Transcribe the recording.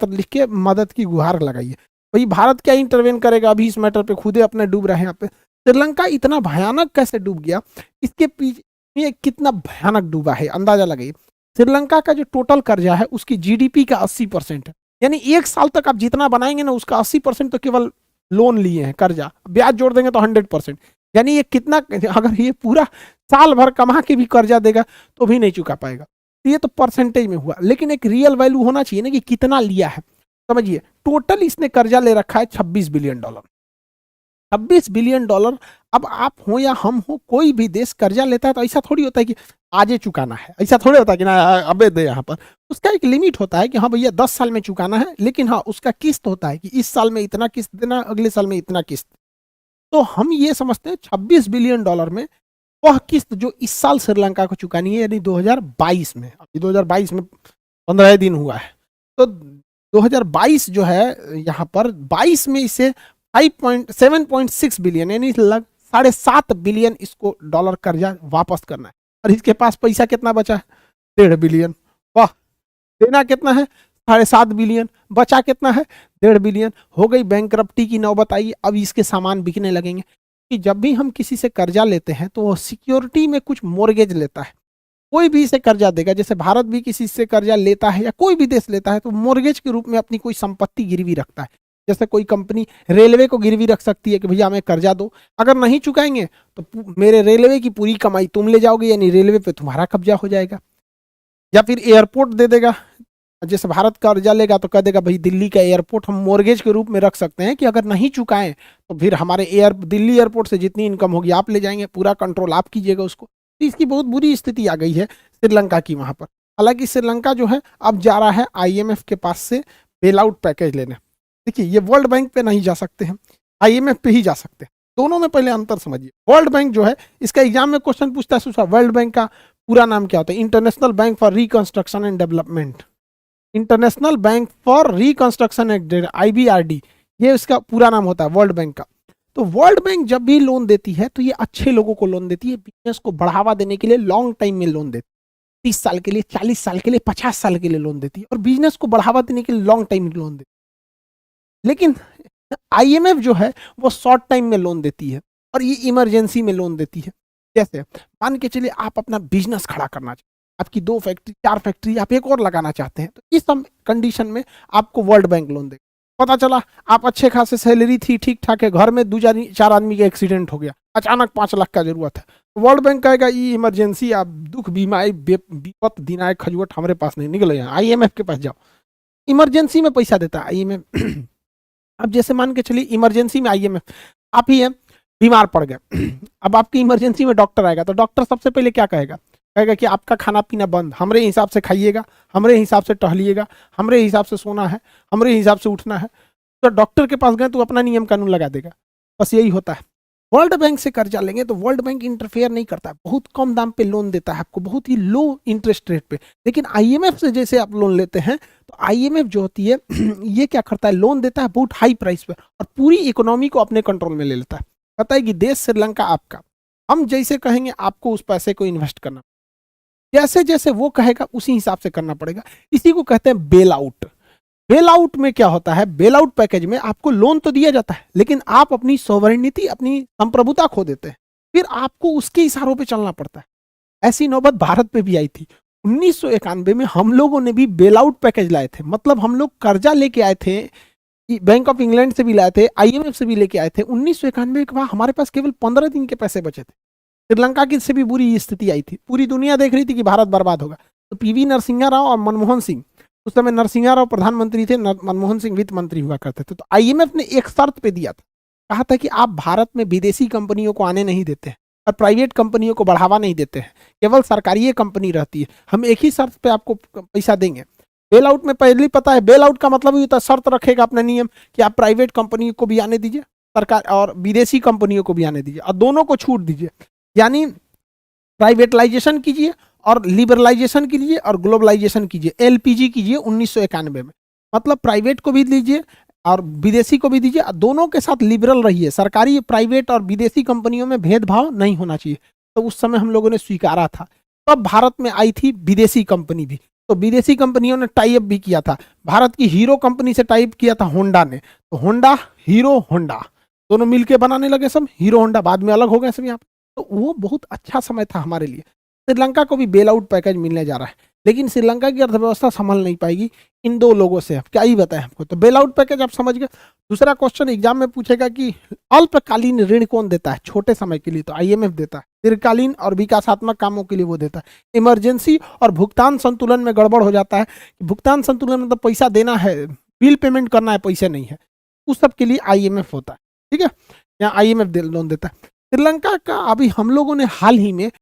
पत्र लिख के मदद की गुहार लगाई है। भाई भारत क्या इंटरवेन करेगा, अभी इस मैटर पे खुदे अपने डूब रहे हैं यहाँ पे। श्रीलंका इतना भयानक कैसे डूब गया, इसके पीछे कितना भयानक डूबा है अंदाजा लगाइए। श्रीलंका का जो टोटल कर्जा है उसकी जीडीपी का 80% है, यानी एक साल तक आप जितना बनाएंगे ना उसका 80% तो केवल लोन लिए हैं कर्जा, ब्याज जोड़ देंगे तो 100%। यानी ये कितना, अगर ये पूरा साल भर कमा के भी कर्जा देगा तो भी नहीं चुका पाएगा। ये तो परसेंटेज में हुआ, लेकिन एक रियल वैल्यू होना चाहिए ना कि कितना लिया है। समझिए टोटल इसने कर्जा ले रखा है $26 बिलियन। $26 बिलियन। अब आप हो या हम हो, कोई भी देश कर्जा लेता है तो ऐसा थोड़ी होता है कि आज ही चुकाना है, ऐसा थोड़ी होता है कि ना अबे दे। यहाँ पर उसका एक लिमिट होता है कि हाँ भैया 10 साल में चुकाना है, लेकिन हाँ उसका किस्त होता है कि इस साल में इतना किस्त देना, अगले साल में इतना किस्त। तो हम ये समझते हैं $26 बिलियन में वह किस्त जो इस साल श्रीलंका को चुकानी है, यानी 2022 में। अभी 2022 में 15 दिन हुआ है, तो 2022 जो है यहाँ पर 22 में इसे 7.6 बिलियन यानी लग 7.5 बिलियन इसको डॉलर कर्जा वापस करना है। और इसके पास पैसा कितना बचा है? 1.5 बिलियन। वाह, देना कितना है? 7.5 बिलियन। बचा कितना है? 1.5 बिलियन। हो गई बैंकरप्टी की नौबत आई। अब इसके सामान बिकने लगेंगे कि जब भी हम किसी से कर्जा लेते हैं तो वो सिक्योरिटी में कुछ मोर्गेज लेता है। कोई भी इसे कर्जा देगा, जैसे भारत भी किसी से कर्जा लेता है या कोई भी देश लेता है तो मोर्गेज के रूप में अपनी कोई संपत्ति गिरवी रखता है। जैसे कोई कंपनी रेलवे को गिरवी रख सकती है कि भैया हमें कर्जा दो, अगर नहीं चुकाएंगे तो मेरे रेलवे की पूरी कमाई तुम ले जाओगे, यानी रेलवे पे तुम्हारा कब्जा हो जाएगा। या फिर एयरपोर्ट दे देगा, जैसे भारत कर्जा लेगा तो कह देगा भाई दिल्ली का एयरपोर्ट हम मोर्गेज के रूप में रख सकते हैं कि अगर नहीं चुकाएं तो फिर हमारे दिल्ली एयरपोर्ट से जितनी इनकम होगी आप ले जाएंगे, पूरा कंट्रोल आप कीजिएगा उसको। तो इसकी बहुत बुरी स्थिति आ गई है श्रीलंका की वहां पर। हालांकि श्रीलंका जो है अब जा रहा है आईएमएफ के पास से बेल आउट पैकेज लेने। देखिए ये वर्ल्ड बैंक पे नहीं जा सकते हैं, आईएमएफ पे ही जा सकते हैं। दोनों में पहले अंतर समझिए। वर्ल्ड बैंक जो है, इसका एग्जाम में क्वेश्चन पूछता है वर्ल्ड बैंक का पूरा नाम क्या होता है? International bank for reconstruction and development. International bank for reconstruction and IBRD, ये इसका पूरा नाम होता है वर्ल्ड बैंक का। तो वर्ल्ड बैंक जब भी लोन देती है तो ये अच्छे लोगों को लोन देती है, बिजनेस को बढ़ावा देने के लिए लॉन्ग टाइम में लोन देती है। 30 साल के लिए, 40 साल के लिए, 50 साल के लिए लोन देती है और बिजनेस को बढ़ावा देने के लिए लॉन्ग टाइम में लोन देती है। लेकिन आईएमएफ जो है वो शॉर्ट टाइम में लोन देती है और ये इमरजेंसी में लोन देती है। जैसे मान के चलिए आप अपना बिजनेस खड़ा करना चाहते हैं, आपकी 2 फैक्ट्री 4 फैक्ट्री, आप एक और लगाना चाहते हैं, तो इस सब कंडीशन में आपको वर्ल्ड बैंक लोन देगा। पता चला आप अच्छे खासे सैलरी थी, ठीक ठाक है, घर में 2-4 आदमी का एक्सीडेंट हो गया, अचानक 5 लाख का जरूरत है, वर्ल्ड बैंक कहेगा ये इमरजेंसी, आप दुख बीमा विपत दिनाए खजुवट हमारे पास नहीं, निकले यहाँ आईएमएफ के पास जाओ। इमरजेंसी में पैसा देता है आईएमएफ। अब जैसे मान के चलिए इमरजेंसी में आईएमएफ, आप ही है बीमार पड़ गए, अब आपकी इमरजेंसी में डॉक्टर आएगा तो डॉक्टर सबसे पहले क्या कहेगा? कहेगा कि आपका खाना पीना बंद, हमरे हिसाब से खाइएगा, हमरे हिसाब से टहलिएगा, हमरे हिसाब से सोना है, हमरे हिसाब से उठना है। तो डॉक्टर के पास गए तो अपना नियम कानून लगा देगा। बस यही होता है। वर्ल्ड बैंक से कर्जा लेंगे तो वर्ल्ड बैंक इंटरफेयर नहीं करता है, बहुत कम दाम पे लोन देता है आपको, बहुत ही लो इंटरेस्ट रेट पे। लेकिन आईएमएफ से जैसे आप लोन लेते हैं तो आईएमएफ जो होती है ये क्या करता है? लोन देता है बहुत हाई प्राइस पे और पूरी इकोनॉमी को अपने कंट्रोल में ले लेता है। कहता है कि देश श्रीलंका आपका, हम जैसे कहेंगे आपको उस पैसे को इन्वेस्ट करना, जैसे जैसे वो कहेगा उसी हिसाब से करना पड़ेगा। इसी को कहते हैं बेल आउट। बेल आउट में क्या होता है? बेल आउट पैकेज में आपको लोन तो दिया जाता है लेकिन आप अपनी सॉवरेनिटी, अपनी संप्रभुता खो देते हैं, फिर आपको उसके इशारों पे चलना पड़ता है। ऐसी नौबत भारत पे भी आई थी 1991 में। हम लोगों ने भी बेल आउट पैकेज लाए थे, मतलब हम लोग कर्जा लेके आए थे, बैंक ऑफ इंग्लैंड से भी लाए थे, आईएमएफ से भी लेके आए थे। 1991 के बाद हमारे पास केवल 15 दिन के पैसे बचे थे। श्रीलंका की से भी बुरी स्थिति आई थी, पूरी दुनिया देख रही थी कि भारत बर्बाद होगा। तो पीवी नरसिंहा राव और मनमोहन सिंह, उस समय नरसिंहा राव प्रधानमंत्री थे, मनमोहन सिंह वित्त मंत्री हुआ करते थे। तो आईएमएफ ने एक शर्त पे दिया था, कहा था कि आप भारत में विदेशी कंपनियों को आने नहीं देते हैं और प्राइवेट कंपनियों को बढ़ावा नहीं देते हैं, केवल सरकारी कंपनी रहती है। हम एक ही शर्त पे आपको पैसा देंगे। बेल आउट में पहले पता है, बेल आउट का मतलब ये होता है शर्त रखेगा अपना नियम कि आप प्राइवेट कंपनी को भी आने दीजिए, सरकार और विदेशी कंपनियों को भी आने दीजिए और दोनों को छूट दीजिए। यानी प्राइवेटलाइजेशन कीजिए और लिबरलाइजेशन कीजिए और ग्लोबलाइजेशन कीजिए, एलपीजी कीजिए 1991 में। मतलब प्राइवेट को भी दीजिए और विदेशी को भी दीजिए, दोनों के साथ लिबरल रहिए, सरकारी प्राइवेट और विदेशी कंपनियों में भेदभाव नहीं होना चाहिए। तो उस समय हम लोगों ने स्वीकारा था। तब भारत में आई थी विदेशी कंपनी भी, तो विदेशी कंपनियों ने टाई अप भी किया था। भारत की हीरो कंपनी से टाई अप किया था होंडा ने, तो होंडा हीरो होंडा दोनों मिलके बनाने लगे सब हीरो होंडा, बाद में अलग हो गए सब यहाँ पे। तो वो बहुत अच्छा समय था हमारे लिए। श्रीलंका को भी बेल आउट पैकेज मिलने जा रहा है, लेकिन श्रीलंका की अर्थव्यवस्था संभल नहीं पाएगी इन दो लोगों से। अब क्या ही बताएं आपको, तो बेल आउट पैकेज आप समझ गए। दूसरा क्वेश्चन एग्जाम में पूछेगा कि अल्पकालीन ऋण कौन देता है? छोटे समय के लिए तो आईएमएफ देता है, दीर्घकालीन और विकासात्मक कामों के लिए वो देता है। इमरजेंसी और भुगतान संतुलन में गड़बड़ हो जाता है, भुगतान संतुलन मतलब पैसा देना है, बिल पेमेंट करना है, पैसे नहीं है, उस सब के लिए आईएमएफ होता है। ठीक है, यहाँ आईएमएफ लोन देता है। श्रीलंका का अभी हम लोगों ने हाल ही में